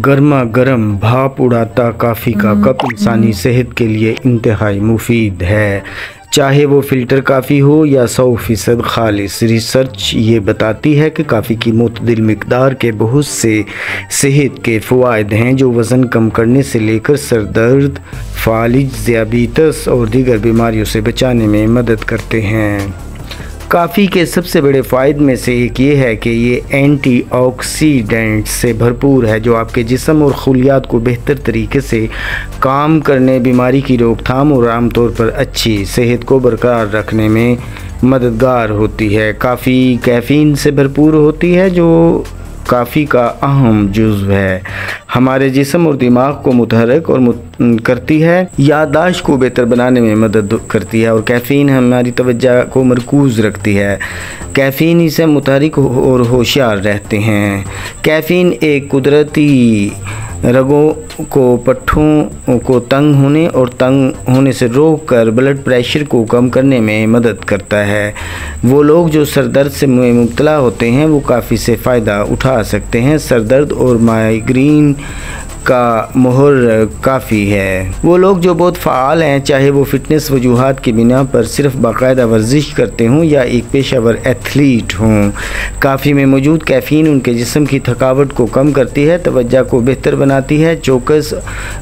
गर्मा गर्म भाप उड़ाता कॉफ़ी का कप इंसानी सेहत के लिए इंतहाई मुफीद है, चाहे वो फ़िल्टर कॉफ़ी हो या 100% खालिस। रिसर्च ये बताती है कि कॉफ़ी की मुतदिल मिकदार के बहुत से सेहत के फ़वाइद हैं जो वज़न कम करने से लेकर सर दर्द, फालिज, ज़ियाबीतस और दीगर बीमारियों से बचाने में मदद करते हैं। कॉफ़ी के सबसे बड़े फ़ायदे में से एक ये है कि ये एंटीऑक्सीडेंट से भरपूर है जो आपके जिस्म और खुलियात को बेहतर तरीके से काम करने, बीमारी की रोकथाम और आमतौर पर अच्छी सेहत को बरकरार रखने में मददगार होती है। कॉफ़ी कैफ़ीन से भरपूर होती है जो कॉफ़ी का अहम जुज़्व है, हमारे जिस्म और दिमाग को मुतहरक और करती है, याददाश्त को बेहतर बनाने में मदद करती है और कैफ़ीन हमारी तवज्जो को मरकूज़ रखती है। कैफ़ीन से मुतहरिक और होशियार रहते हैं। कैफ़ीन एक कुदरती रगों को, पट्ठों को तंग होने और तंग होने से रोक कर ब्लड प्रेशर को कम करने में मदद करता है। वो लोग जो सर दर्द से मुब्तला होते हैं वो काफ़ी से फ़ायदा उठा सकते हैं। सर दर्द और माइग्रेन का मोहर काफ़ी है। वो लोग जो बहुत फ़ाल हैं, चाहे वो फ़िटनेस वजूहात की बिना पर सिर्फ बाकायदा वर्जिश करते हों या एक पेशेवर एथलीट हों, कॉफ़ी में मौजूद कैफ़ीन उनके जिस्म की थकावट को कम करती है, तवज्जो को बेहतर बनाती है, चौकस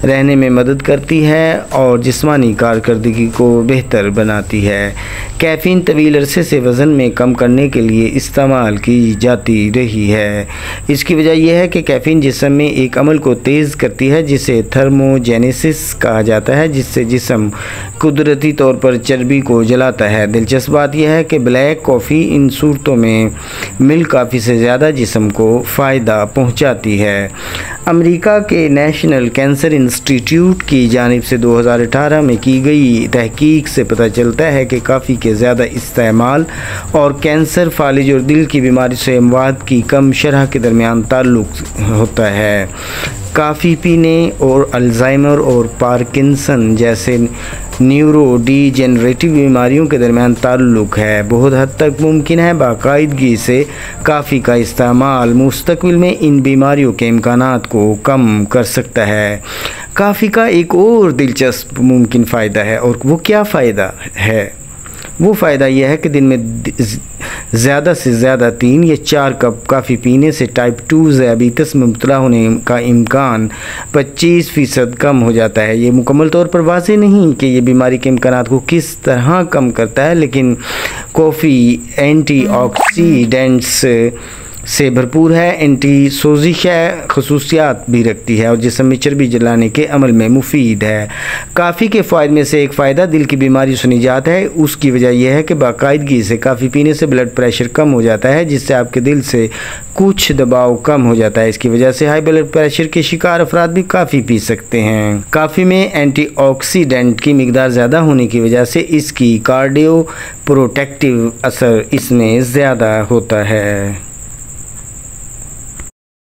रहने में मदद करती है और जिस्मानी कारकर्दगी को बेहतर बनाती है। कैफ़ीन तवील अरसे से वज़न में कम करने के लिए इस्तेमाल की जाती रही है। इसकी वजह यह है कि कैफ़ीन जिस्म में एक अमल को तेज़ करती है जिसे थर्मोजेनेसिस कहा जाता है, जिससे जिस्म कुदरती तौर पर चर्बी को जलाता है। दिलचस्प बात यह है कि ब्लैक कॉफ़ी इन सूरतों में मिल्क कॉफ़ी से ज़्यादा जिस्म को फ़ायदा पहुंचाती है। अमेरिका के नेशनल कैंसर इंस्टीट्यूट की जानिब से 2018 में की गई तहकीक से पता चलता है कि कॉफ़ी के ज़्यादा इस्तेमाल और कैंसर, फालिज और दिल की बीमारी से अमवात की कम शरह के दरमियान ताल्लुक़ होता है। कॉफ़ी पीने और अल्ज़ाइमर और पार्किंसन जैसे न्यूरो डीजेनरेटिव बीमारियों के दरमियान ताल्लुक़ है। बहुत हद तक मुमकिन है बाकायदगी से कॉफ़ी का इस्तेमाल मुस्तक़बिल में इन बीमारियों के इम्कानात को कम कर सकता है। कॉफ़ी का एक और दिलचस्प मुमकिन फ़ायदा है, और वो क्या फ़ायदा है? वो फ़ायदा यह है कि दिन में ज़्यादा से ज़्यादा 3 या 4 कप कॉफ़ी पीने से टाइप 2 ज़ियाबीतस में मुब्तला होने का इम्कान 25% कम हो जाता है। ये मुकम्मल तौर पर वाज़ेह नहीं कि ये बीमारी के इम्कानात को किस तरह कम करता है, लेकिन कॉफ़ी एंटीऑक्सीडेंट्स से भरपूर है, एंटी सोजिश खसूसियात भी रखती है और जिस्म में चर्बी जलाने के अमल में मुफीद है। कॉफ़ी के फ़ायदे में से एक फ़ायदा दिल की बीमारी से निजात है। उसकी वजह यह है कि बाकायदगी से कॉफ़ी पीने से ब्लड प्रेशर कम हो जाता है, जिससे आपके दिल से कुछ दबाव कम हो जाता है। इसकी वजह से हाई ब्लड प्रेशर के शिकार अफराद भी कॉफ़ी पी सकते हैं। कॉफ़ी में एंटीऑक्सीडेंट की मिकदार ज़्यादा होने की वजह से इसकी कार्डियो प्रोटेक्टिव असर इसमें ज़्यादा होता है।